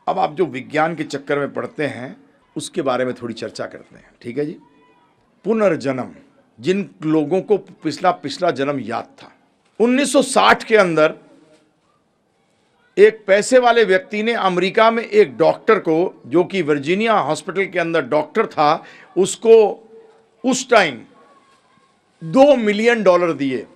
अब आप जो विज्ञान के चक्कर में पढ़ते हैं उसके बारे में थोड़ी चर्चा करते हैं, ठीक है जी। पुनर्जन्म, जिन लोगों को पिछला जन्म याद था, 1960 के अंदर एक पैसे वाले व्यक्ति ने अमेरिका में एक डॉक्टर को, जो कि वर्जीनिया हॉस्पिटल के अंदर डॉक्टर था, उसको उस टाइम $2 मिलियन दिए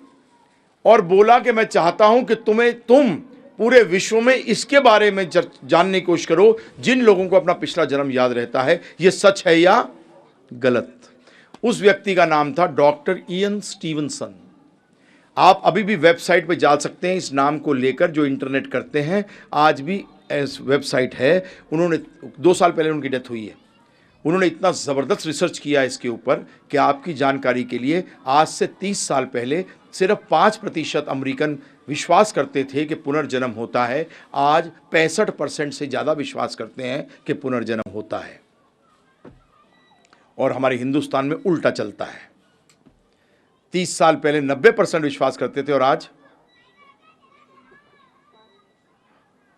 और बोला कि मैं चाहता हूं कि तुम पूरे विश्व में इसके बारे में जानने की कोशिश करो जिन लोगों को अपना पिछला जन्म याद रहता है, यह सच है या गलत। उस व्यक्ति का नाम था डॉक्टर इयन स्टीवनसन। आप अभी भी वेबसाइट पर जा सकते हैं इस नाम को लेकर, जो इंटरनेट करते हैं आज भी वेबसाइट है। उन्होंने 2 साल पहले उनकी डेथ हुई है। उन्होंने इतना ज़बरदस्त रिसर्च किया इसके ऊपर कि आपकी जानकारी के लिए, आज से 30 साल पहले सिर्फ 5% अमेरिकन विश्वास करते थे कि पुनर्जन्म होता है। आज 65% से ज़्यादा विश्वास करते हैं कि पुनर्जन्म होता है। और हमारे हिंदुस्तान में उल्टा चलता है। 30 साल पहले 90% विश्वास करते थे और आज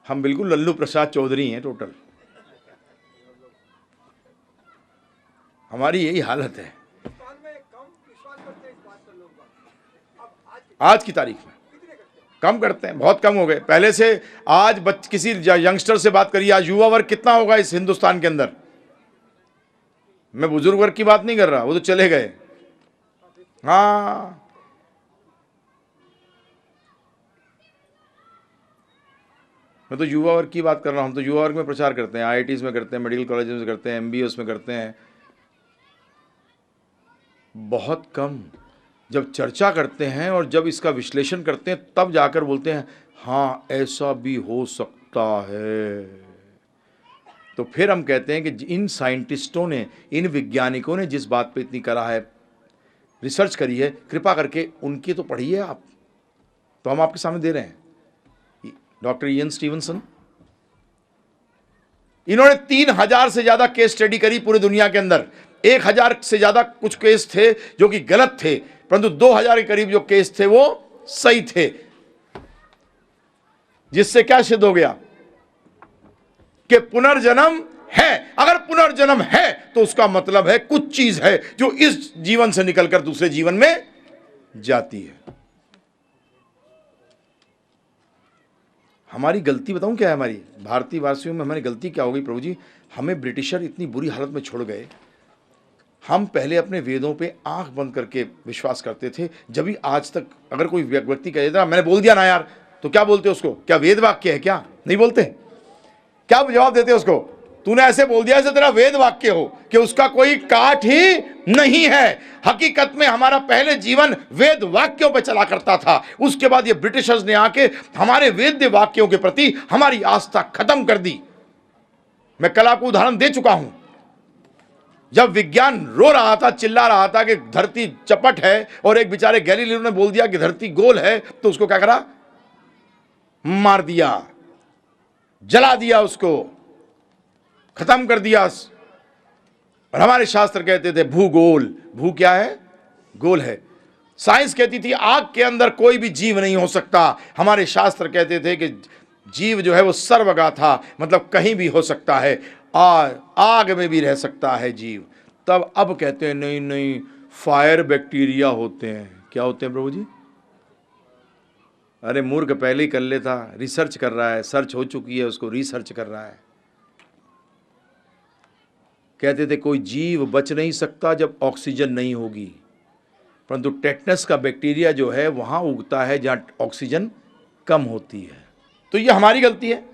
हम बिल्कुल लल्लू प्रसाद चौधरी हैं टोटल। हमारी यही हालत है आज की तारीख में। कम करते हैं, बहुत कम हो गए पहले से। आज किसी यंगस्टर से बात करिए, आज युवा वर्ग कितना होगा इस हिंदुस्तान के अंदर। मैं बुजुर्ग वर्ग की बात नहीं कर रहा, वो तो चले गए। हाँ, मैं तो युवा वर्ग की बात कर रहा हूं। हम तो युवा वर्ग में प्रचार करते हैं, IITs में करते हैं, मेडिकल कॉलेज में करते हैं, MBAs में करते हैं। बहुत कम जब चर्चा करते हैं और जब इसका विश्लेषण करते हैं तब जाकर बोलते हैं हाँ ऐसा भी हो सकता है। तो फिर हम कहते हैं कि इन साइंटिस्टों ने, इन वैज्ञानिकों ने जिस बात पे इतनी करा है, रिसर्च करी है, कृपा करके उनकी तो पढ़िए आप। तो हम आपके सामने दे रहे हैं डॉक्टर इयन स्टीवनसन। इन्होंने 3000 से ज्यादा केस स्टडी करी पूरी दुनिया के अंदर। 1000 से ज्यादा कुछ केस थे जो कि गलत थे, परंतु 2000 के करीब जो केस थे वो सही थे। जिससे क्या सिद्ध हो गया कि पुनर्जन्म है। अगर पुनर्जन्म है तो उसका मतलब है कुछ चीज है जो इस जीवन से निकलकर दूसरे जीवन में जाती है। हमारी गलती बताऊं क्या है? हमारी भारतीय वासियों में हमारी गलती क्या हो गई प्रभु जी? हमें ब्रिटिशर इतनी बुरी हालत में छोड़ गए। हम पहले अपने वेदों पे आंख बंद करके विश्वास करते थे। जब भी आज तक अगर कोई व्यक्ति कह देता मैंने बोल दिया ना यार, तो क्या बोलते उसको? क्या वेद वाक्य है? क्या नहीं बोलते? क्या जवाब देते उसको? तूने ऐसे बोल दिया जैसे तेरा वेद वाक्य हो, कि उसका कोई काट ही नहीं है। हकीकत में हमारा पहले जीवन वेद वाक्यों पर चला करता था। उसके बाद ये ब्रिटिशर्स ने आके हमारे वेद वाक्यों के प्रति हमारी आस्था खत्म कर दी। मैं कल आपको उदाहरण दे चुका हूं। जब विज्ञान रो रहा था, चिल्ला रहा था कि धरती चपट है, और एक बेचारे गैलीलियो ने बोल दिया कि धरती गोल है, तो उसको क्या करा? मार दिया, जला दिया, उसको खत्म कर दिया। और हमारे शास्त्र कहते थे भूगोल। भू क्या है? गोल है। साइंस कहती थी आग के अंदर कोई भी जीव नहीं हो सकता। हमारे शास्त्र कहते थे कि जीव जो है वो सर्वगा था, मतलब कहीं भी हो सकता है, आग में भी रह सकता है जीव। तब अब कहते हैं नहीं नहीं, फायर बैक्टीरिया होते हैं। क्या होते हैं प्रभु जी? अरे मूर्ख पहले ही कर लेता, रिसर्च कर रहा है, सर्च हो चुकी है, उसको रिसर्च कर रहा है। कहते थे कोई जीव बच नहीं सकता जब ऑक्सीजन नहीं होगी, परंतु टेटनस का बैक्टीरिया जो है वहां उगता है जहां ऑक्सीजन कम होती है। तो ये हमारी गलती है।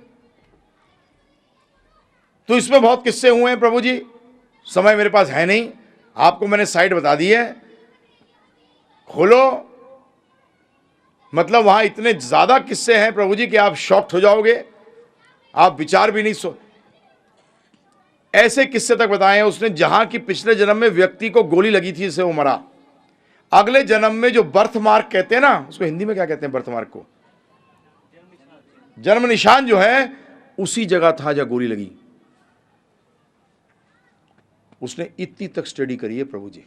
तो इसमें बहुत किस्से हुए हैं प्रभु जी, समय मेरे पास है नहीं। आपको मैंने साइट बता दी है, खोलो, मतलब वहां इतने ज्यादा किस्से हैं प्रभु जी कि आप शॉक्ड हो जाओगे, आप विचार भी नहीं ऐसे किस्से तक बताए हैं उसने, जहां की पिछले जन्म में व्यक्ति को गोली लगी थी, इससे वो मरा। अगले जन्म में जो बर्थ मार्क कहते हैं ना, उसको हिंदी में क्या कहते हैं, बर्थ मार्क को, जन्म निशान जो है, उसी जगह था जहां गोली लगी। उसने इतनी तक स्टडी करी है प्रभु जी।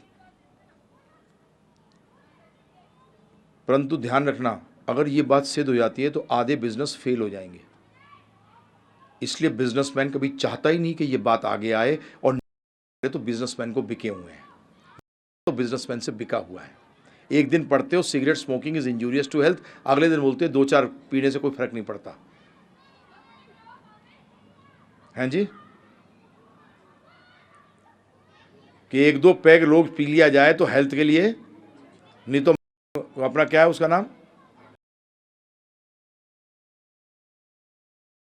परंतु ध्यान रखना, अगर ये बात सिद्ध हो जाती है तो आधे बिजनेस फेल हो जाएंगे। इसलिए बिजनेसमैन कभी चाहता ही नहीं कि ये बात आगे आए, और तो बिजनेसमैन को बिके हुए हैं, तो बिजनेसमैन से बिका हुआ है। एक दिन पढ़ते हो cigarette smoking is injurious to health, अगले दिन बोलते हैं 2-4 पीने से कोई फर्क नहीं पड़ता। हैं जी, कि 1-2 पैग लोग पी लिया जाए तो हेल्थ के लिए, नहीं तो अपना क्या है उसका नाम,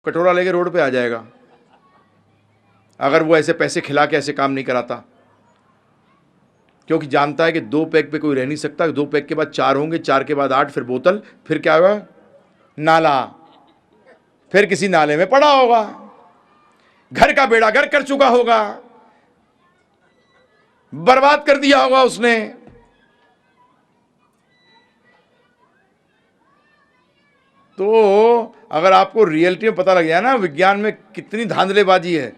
कटोरा लेके रोड पे आ जाएगा, अगर वो ऐसे पैसे खिला के ऐसे काम नहीं कराता। क्योंकि जानता है कि 2 पैक पे कोई रह नहीं सकता, 2 पैक के बाद 4 होंगे, 4 के बाद 8, फिर बोतल, फिर क्या होगा, नाला, फिर किसी नाले में पड़ा होगा, घर का बेड़ा गर्क कर चुका होगा, बर्बाद कर दिया होगा उसने। तो अगर आपको रियलिटी में पता लग जाए ना विज्ञान में कितनी धांधलेबाजी है,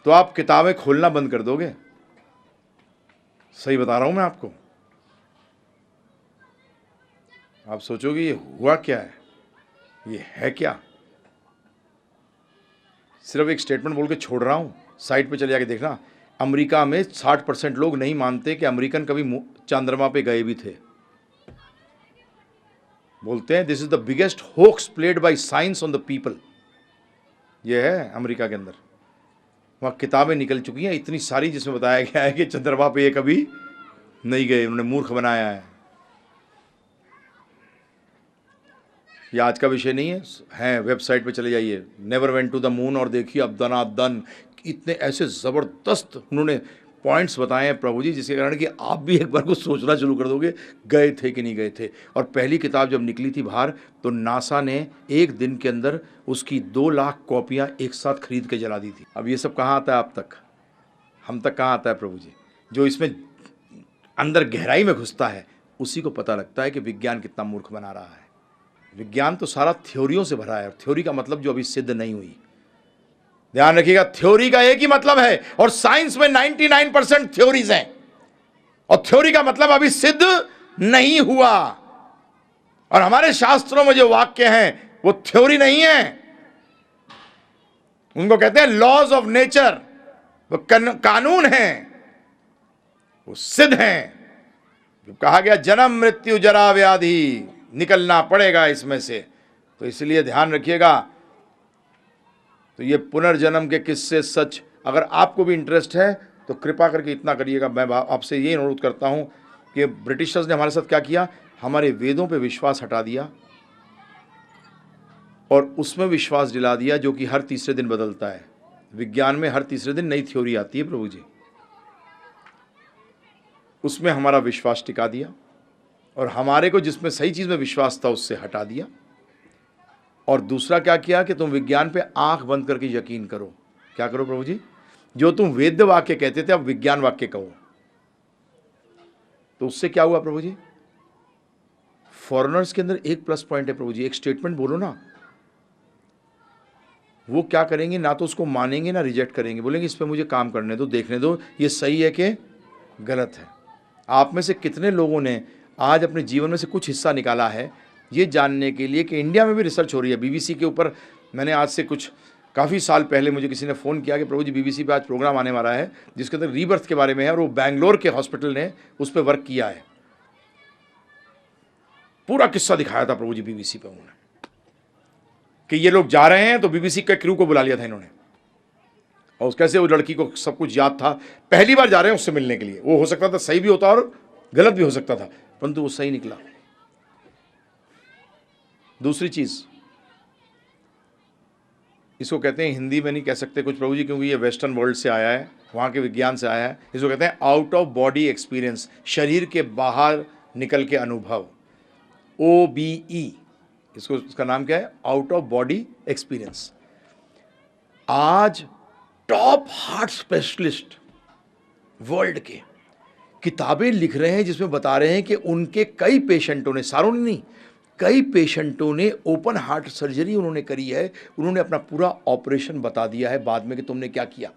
तो आप किताबें खोलना बंद कर दोगे। सही बता रहा हूं मैं आपको। आप सोचोगे ये हुआ क्या है, ये है क्या। सिर्फ एक स्टेटमेंट बोल के छोड़ रहा हूं, साइट पे चले जाके देखना। अमेरिका में 60% लोग नहीं मानते कि अमेरिकन कभी चंद्रमा पे गए भी थे। बोलते हैं this is the biggest hoax played by science on the people. ये है अमेरिका के अंदर, वहां किताबें निकल चुकी हैं इतनी सारी जिसमें बताया गया है कि चंद्रमा पे ये कभी नहीं गए, उन्होंने मूर्ख बनाया है। ये आज का विषय नहीं है वेबसाइट पे चले जाइए, never went to the moon, और देखिए अब दनादन इतने ऐसे ज़बरदस्त उन्होंने पॉइंट्स बताए हैं प्रभु जी, जिसके कारण कि आप भी एक बार को सोचना शुरू कर दोगे गए थे कि नहीं गए थे। और पहली किताब जब निकली थी बाहर, तो नासा ने एक दिन के अंदर उसकी 2 लाख कॉपियाँ एक साथ खरीद के जला दी थी। अब ये सब कहाँ आता है आप तक, हम तक कहाँ आता है प्रभु जी। जो इसमें अंदर गहराई में घुसता है उसी को पता लगता है कि विज्ञान कितना मूर्ख बना रहा है। विज्ञान तो सारा थ्योरियों से भरा है, और थ्योरी का मतलब जो अभी सिद्ध नहीं हुई। ध्यान रखिएगा, थ्योरी का एक ही मतलब है, और साइंस में 99% थ्योरीज हैं, और थ्योरी का मतलब अभी सिद्ध नहीं हुआ। और हमारे शास्त्रों में जो वाक्य हैं वो थ्योरी नहीं है, उनको कहते हैं लॉज ऑफ नेचर, वो कानून हैं, वो सिद्ध हैं। जो कहा गया जन्म मृत्यु जरा व्याधि, निकलना पड़ेगा इसमें से। तो इसलिए ध्यान रखिएगा। तो ये पुनर्जन्म के किस्से सच, अगर आपको भी इंटरेस्ट है तो कृपा करके इतना करिएगा। मैं आपसे ये अनुरोध करता हूँ कि ब्रिटिशर्स ने हमारे साथ क्या किया, हमारे वेदों पे विश्वास हटा दिया और उसमें विश्वास दिला दिया जो कि हर तीसरे दिन बदलता है। विज्ञान में हर तीसरे दिन नई थ्योरी आती है प्रभु जी, उसमें हमारा विश्वास टिका दिया, और हमारे को जिसमें सही चीज़ में विश्वास था उससे हटा दिया। और दूसरा क्या किया कि तुम विज्ञान पे आंख बंद करके यकीन करो। क्या करो प्रभु जी, जो तुम वेद वाक्य कहते थे अब विज्ञान वाक्य कहो। तो उससे क्या हुआ प्रभु जी, फॉरेनर्स के अंदर एक प्लस पॉइंट है प्रभु जी, एक स्टेटमेंट बोलो ना, वो क्या करेंगे, ना तो उसको मानेंगे ना रिजेक्ट करेंगे, बोलेंगे इस पर मुझे काम करने दो, देखने दो ये सही है कि गलत है। आप में से कितने लोगों ने आज अपने जीवन में से कुछ हिस्सा निकाला है ये जानने के लिए कि इंडिया में भी रिसर्च हो रही है बीबीसी के ऊपर। मैंने आज से काफ़ी साल पहले मुझे किसी ने फ़ोन किया कि प्रभु जी बीबीसी पे आज प्रोग्राम आने वाला है जिसके अंदर रीबर्थ के बारे में है, और वो बैंगलोर के हॉस्पिटल ने उस पर वर्क किया है। पूरा किस्सा दिखाया था प्रभु जी बीबीसी पे उन्होंने, कि ये लोग जा रहे हैं तो बीबीसी के क्रू को बुला लिया था इन्होंने, और कैसे वो लड़की को सब कुछ याद था, पहली बार जा रहे हैं उससे मिलने के लिए। वो हो सकता था सही भी होता और गलत भी हो सकता था, परंतु वो सही निकला। दूसरी चीज़, इसको कहते हैं, हिंदी में नहीं कह सकते कुछ प्रभु जी क्योंकि ये वेस्टर्न वर्ल्ड से आया है, वहाँ के विज्ञान से आया है। इसको कहते हैं आउट ऑफ बॉडी एक्सपीरियंस, शरीर के बाहर निकल के अनुभव। OBE, इसका नाम क्या है? Out of body experience. आज टॉप हार्ट स्पेशलिस्ट वर्ल्ड के किताबें लिख रहे हैं जिसमें बता रहे हैं कि उनके कई पेशेंटों ने, सारों ने नहीं, कई पेशेंटों ने ओपन हार्ट सर्जरी उन्होंने करी है, उन्होंने अपना पूरा ऑपरेशन बता दिया है बाद में कि तुमने क्या किया।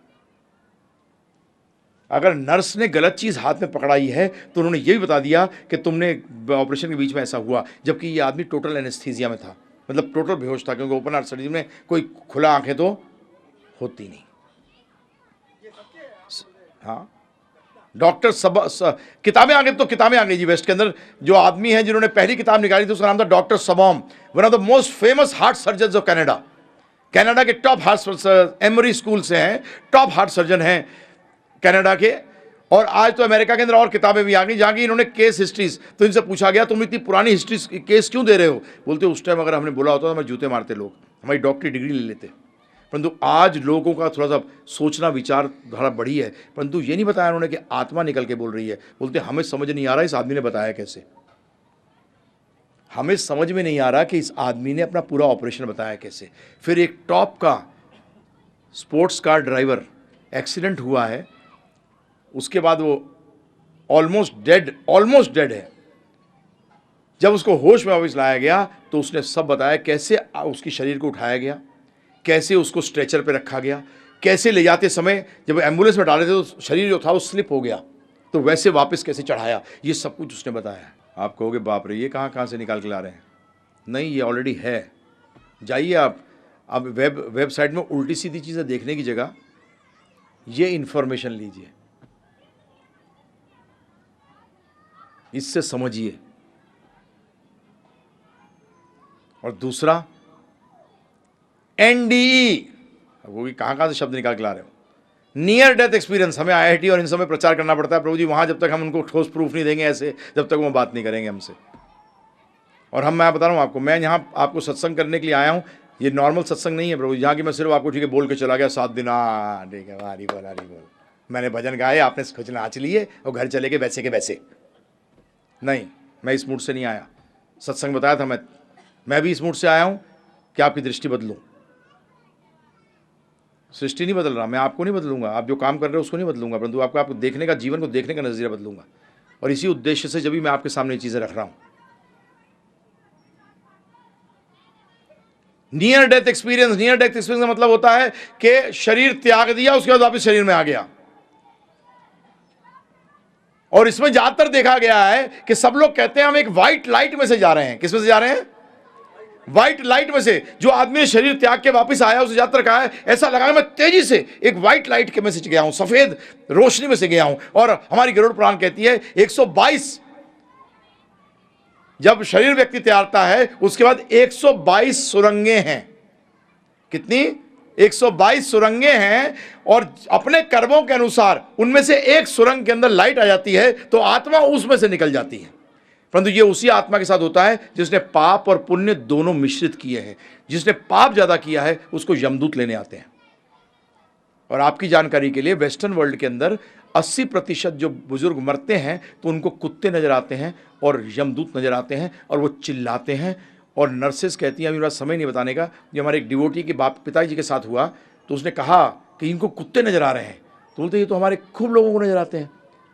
अगर नर्स ने गलत चीज हाथ में पकड़ाई है तो उन्होंने ये भी बता दिया कि तुमने ऑपरेशन के बीच में ऐसा हुआ, जबकि ये आदमी टोटल एनेस्थीसिया में था, मतलब टोटल बेहोश था, क्योंकि ओपन हार्ट सर्जरी में कोई खुला आंखें तो होती नहीं। हाँ, डॉक्टर किताबें आ गई, तो किताबें आ गई जी। वेस्ट के अंदर जो आदमी हैं जिन्होंने पहली किताब निकाली थी उसका नाम था doctor Sabom, one of the most famous heart surgeon of Canada. Canada के टॉप हार्ट, एमरी स्कूल से हैं, टॉप हार्ट सर्जन हैं कनाडा के। और आज तो अमेरिका के अंदर और किताबें भी आ गई जहाँ की इन्होंने केस हिस्ट्रीज, तो इनसे पूछा गया तुम इतनी पुरानी हिस्ट्री केस क्यों दे रहे हो? बोलते उस टाइम अगर हमने बोला होता तो हमें जूते मारते लोग, हमारी डॉक्टरी डिग्री ले लेते। परंतु आज लोगों का थोड़ा सा सोचना विचारधारा बढ़ी है, परंतु ये नहीं बताया उन्होंने कि आत्मा निकल के बोल रही है। बोलते हमें समझ नहीं आ रहा इस आदमी ने बताया कैसे, हमें समझ में नहीं आ रहा कि इस आदमी ने अपना पूरा ऑपरेशन बताया कैसे। फिर एक टॉप का स्पोर्ट्स कार ड्राइवर एक्सीडेंट हुआ है, उसके बाद वो ऑलमोस्ट डेड है। जब उसको होश में वापस लाया गया तो उसने सब बताया, कैसे उसकी शरीर को उठाया गया, कैसे उसको स्ट्रेचर पे रखा गया, कैसे ले जाते समय जब एम्बुलेंस में डाले थे तो शरीर जो था वो स्लिप हो गया, तो वैसे वापस कैसे चढ़ाया, ये सब कुछ उसने बताया। आप कहोगे बाप रे ये कहाँ से निकाल के ला रहे हैं? नहीं, ये ऑलरेडी है। जाइए आप वेबसाइट में उल्टी सीधी चीज़ें देखने की जगह ये इंफॉर्मेशन लीजिए, इससे समझिए। और दूसरा NDE, वो भी कहाँ से शब्द निकाल के ला रहे हो, नियर डेथ एक्सपीरियंस। हमें IIT और इन सब में प्रचार करना पड़ता है प्रभु जी, वहाँ जब तक हम उनको ठोस प्रूफ नहीं देंगे ऐसे, जब तक वो बात नहीं करेंगे हमसे। और मैं बता रहा हूँ आपको, मैं यहाँ आपको सत्संग करने के लिए आया हूँ, ये नॉर्मल सत्संग नहीं है प्रभु जी, जहाँ की मैं सिर्फ आपको ठीक है बोल के चला गया 7 दिन, ठीक है हरी बोल, मैंने भजन गाए, आपने कुछ नाच लिए और घर चले गए वैसे के वैसे। नहीं, मैं इस मूड से नहीं आया। सत्संग बताया था मैं भी इस मूड से आया हूँ कि आपकी दृष्टि बदलूँ। सृष्टि नहीं बदल रहा, मैं आपको नहीं बदलूंगा, आप जो काम कर रहे हो उसको नहीं बदलूंगा, परंतु आपको देखने का, जीवन को देखने का नजरिया बदलूंगा। और इसी उद्देश्य से जब भी मैं आपके सामने ये चीजें रख रहा हूं। नियर डेथ एक्सपीरियंस का मतलब होता है कि शरीर त्याग दिया, उसके बाद वापस शरीर में आ गया। और इसमें ज्यादातर देखा गया है कि सब लोग कहते हैं हम एक व्हाइट लाइट में से जा रहे हैं। किस में से जा रहे हैं? व्हाइट लाइट में से। जो आदमी शरीर त्याग के वापस आया उसे ज्यादातर कहा है ऐसा लगा मैं तेजी से एक व्हाइट लाइट के मैसेज गया हूं, सफेद रोशनी में से गया हूं। और हमारी गरुड़ पुराण कहती है 122 जब शरीर व्यक्ति त्यागता है उसके बाद 122 सुरंगें हैं। कितनी? 122 सुरंगें हैं। और अपने कर्मों के अनुसार उनमें से एक सुरंग के अंदर लाइट आ जाती है तो आत्मा उसमें से निकल जाती है। परंतु ये उसी आत्मा के साथ होता है जिसने पाप और पुण्य दोनों मिश्रित किए हैं। जिसने पाप ज्यादा किया है उसको यमदूत लेने आते हैं। और आपकी जानकारी के लिए वेस्टर्न वर्ल्ड के अंदर 80% जो बुजुर्ग मरते हैं तो उनको कुत्ते नजर आते हैं और यमदूत नजर आते हैं और वो चिल्लाते हैं। और नर्सेस कहती हैं, अभी मेरा समय नहीं बताने का, जो हमारे एक डिवोटी के पिताजी के साथ हुआ तो उसने कहा कि इनको कुत्ते नजर आ रहे हैं। तो बोलते ये तो हमारे खूब लोगों को नजर आते हैं।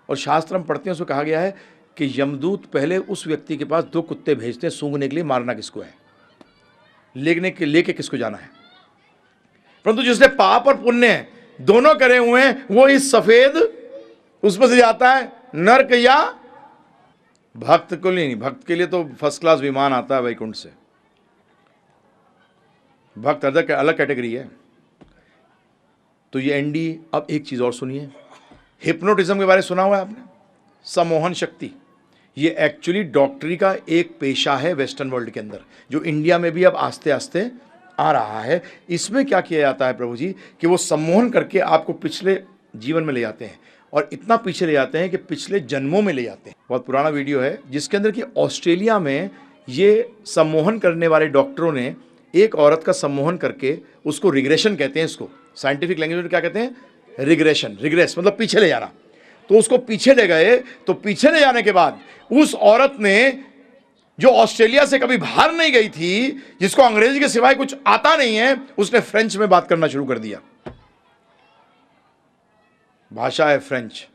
और शास्त्र में पढ़ते हैं उसमें कहा गया है कि यमदूत पहले उस व्यक्ति के पास 2 कुत्ते भेजते हैं सूंघने के लिए, मारना किसको है, लेके किसको जाना है। परंतु जिसने पाप और पुण्य दोनों करे हुए हैं वो इस सफेद उसमें से जाता है नरक या भक्त को नहीं। भक्त के लिए तो फर्स्ट क्लास विमान आता है वैकुंठ से। भक्त अलग कैटेगरी है। तो ये NDE। अब एक चीज और सुनिए, हिप्नोटिज्म के बारे में सुना हुआ है आपने? सम्मोहन शक्ति। ये एक्चुअली डॉक्टरी का एक पेशा है वेस्टर्न वर्ल्ड के अंदर, जो इंडिया में भी अब आस्ते आस्ते आ रहा है। इसमें क्या किया जाता है प्रभु जी कि वो सम्मोहन करके आपको पिछले जीवन में ले जाते हैं और इतना पीछे ले जाते हैं कि पिछले जन्मों में ले जाते हैं। बहुत पुराना वीडियो है जिसके अंदर कि ऑस्ट्रेलिया में ये सम्मोहन करने वाले डॉक्टरों ने एक औरत का सम्मोहन करके, उसको रिग्रेशन कहते हैं, इसको साइंटिफिक लैंग्वेज में क्या कहते हैं? रिग्रेशन। रिग्रेस मतलब पीछे ले जाना। तो उसको पीछे ले गए, तो पीछे ले जाने के बाद उस औरत ने जो ऑस्ट्रेलिया से कभी बाहर नहीं गई थी, जिसको अंग्रेजी के सिवाय कुछ आता नहीं है, उसने फ्रेंच में बात करना शुरू कर दिया। भाषा है फ्रेंच,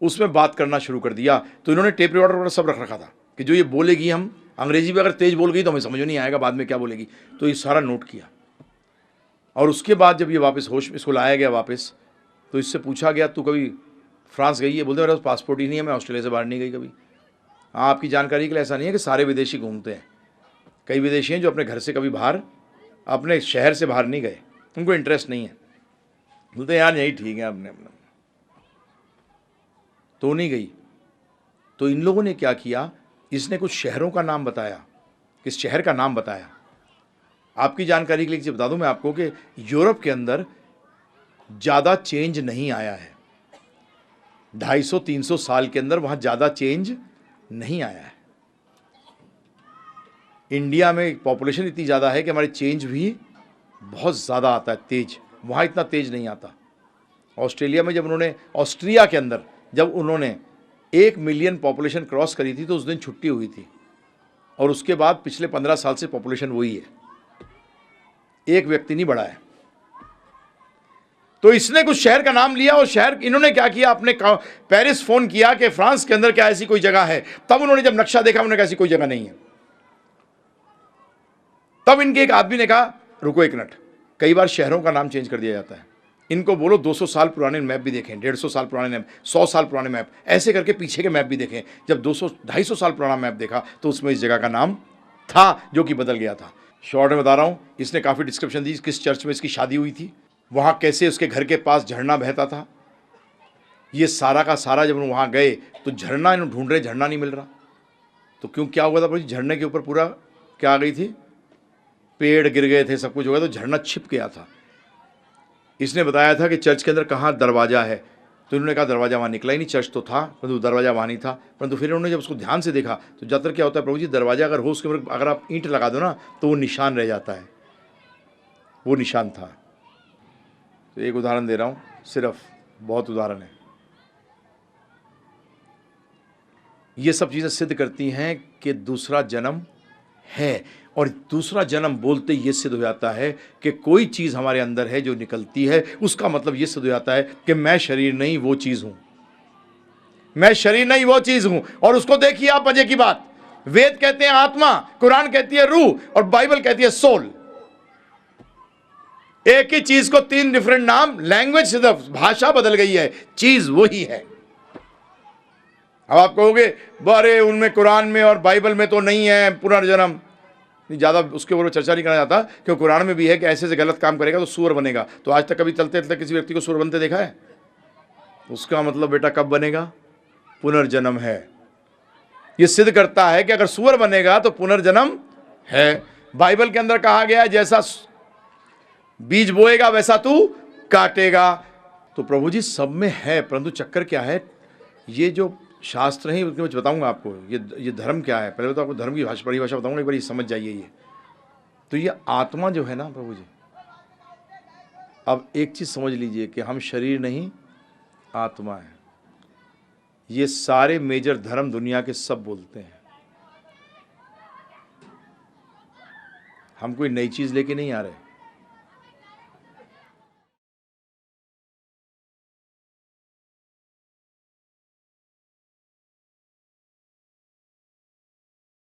उसमें बात करना शुरू कर दिया। तो इन्होंने टेप रिकॉर्डर वगैरह सब रख रखा था कि जो ये बोलेगी, हम अंग्रेजी भी अगर तेज बोल गई तो हमें समझ में नहीं आएगा बाद में क्या बोलेगी। तो ये सारा नोट किया, और उसके बाद जब ये वापस होश, इसको लाया गया वापस, तो इससे पूछा गया तू कभी फ्रांस गई है? बोलते मेरा पासपोर्ट ही नहीं है, मैं ऑस्ट्रेलिया से बाहर नहीं गई कभी। हाँ, आपकी जानकारी के लिए ऐसा नहीं है कि सारे विदेशी घूमते हैं। कई विदेशी हैं जो अपने घर से कभी बाहर, अपने शहर से बाहर नहीं गए, उनको इंटरेस्ट नहीं है। बोलते यार यही ठीक है अपने अपना, तो नहीं गई। तो इन लोगों ने क्या किया, इसने कुछ शहरों का नाम बताया, किस शहर का नाम बताया। आपकी जानकारी के लिए बता दूं मैं आपको कि यूरोप के अंदर ज़्यादा चेंज नहीं आया है। 250-300 साल के अंदर वहाँ ज़्यादा चेंज नहीं आया है। इंडिया में पॉपुलेशन इतनी ज़्यादा है कि हमारे चेंज भी बहुत ज़्यादा आता है, तेज। वहाँ इतना तेज नहीं आता। ऑस्ट्रेलिया में जब उन्होंने, ऑस्ट्रिया के अंदर जब उन्होंने 1 मिलियन पॉपुलेशन क्रॉस करी थी तो उस दिन छुट्टी हुई थी, और उसके बाद पिछले 15 साल से पॉपुलेशन वही है, एक व्यक्ति नहीं बढ़ा है। तो इसने कुछ शहर का नाम लिया, और शहर, इन्होंने क्या किया, अपने पेरिस फोन किया कि फ्रांस के अंदर क्या ऐसी कोई जगह है। तब उन्होंने जब नक्शा देखा, उन्होंने कहा ऐसी कोई जगह नहीं है। तब इनके एक आदमी ने कहा रुको एक मिनट, कई बार शहरों का नाम चेंज कर दिया जाता है, इनको बोलो 200 साल पुराने मैप भी देखें, 150 साल पुराने मैप, 100 साल पुराने मैप, ऐसे करके पीछे के मैप भी देखें। जब 200-250 साल पुराना मैप देखा तो उसमें इस जगह का नाम था जो कि बदल गया था। शॉर्ट में बता रहा हूँ, इसने काफ़ी डिस्क्रिप्शन दी, किस चर्च में इसकी शादी हुई थी, वहाँ कैसे उसके घर के पास झरना बहता था। ये सारा का सारा जब वहाँ गए तो झरना इन्होंने ढूंढ रहे, झरना नहीं मिल रहा। तो क्यों, क्या हुआ था, झरने के ऊपर पूरा क्या आ गई थी, पेड़ गिर गए थे, सब कुछ हो गया, तो झरना छिप गया था। इसने बताया था कि चर्च के अंदर कहाँ दरवाज़ा है, तो इन्होंने कहा दरवाज़ा वहाँ निकला ही नहीं, चर्च तो था परंतु दरवाज़ा वहाँ नहीं था। परंतु फिर उन्होंने जब उसको ध्यान से देखा तो ज़्यादातर क्या होता है प्रभु जी, दरवाज़ा अगर हो उसके ऊपर अगर आप ईंट लगा दो ना तो वो निशान रह जाता है, वो निशान था। तो एक उदाहरण दे रहा हूँ सिर्फ, बहुत उदाहरण है। ये सब चीज़ें सिद्ध करती हैं कि दूसरा जन्म है, और दूसरा जन्म बोलते ये सिद्ध हो जाता है कि कोई चीज़ हमारे अंदर है जो निकलती है, उसका मतलब ये सिद्ध हो जाता है कि मैं शरीर नहीं वो चीज़ हूँ, मैं शरीर नहीं वो चीज़ हूँ। और उसको देखिए आप, मजे की बात, वेद कहते हैं आत्मा, कुरान कहती है रूह, और बाइबल कहती है सोल। एक ही चीज को 3 डिफरेंट नाम, लैंग्वेज सिर्फ भाषा बदल गई है, चीज वही है। अब आप कहोगे अरे उनमें कुरान में और बाइबल में तो नहीं है पुनर्जन्म, ज़्यादा उसके ऊपर चर्चा नहीं करना चाहता, क्योंकि कुरान में भी है कि ऐसे से गलत काम करेगा तो सूअर बनेगा। तो आज तक कभी चलते चलते किसी व्यक्ति को सूअर बनते देखा है? उसका मतलब बेटा कब बनेगा, पुनर्जन्म है। ये सिद्ध करता है कि अगर सूअर बनेगा तो पुनर्जन्म है। बाइबल के अंदर कहा गया है जैसा बीज बोएगा वैसा तू काटेगा। तो प्रभु जी सब में है, परंतु चक्कर क्या है, ये जो शास्त्र है मैं बताऊंगा आपको, ये धर्म क्या है। पहले तो आपको धर्म की परिभाषा बताऊंगा, एक बार ये समझ जाइए। ये तो ये आत्मा जो है ना प्रभु जी, अब एक चीज़ समझ लीजिए कि हम शरीर नहीं आत्मा है। ये सारे मेजर धर्म दुनिया के सब बोलते हैं। हम कोई नई चीज़ लेके नहीं आ रहे,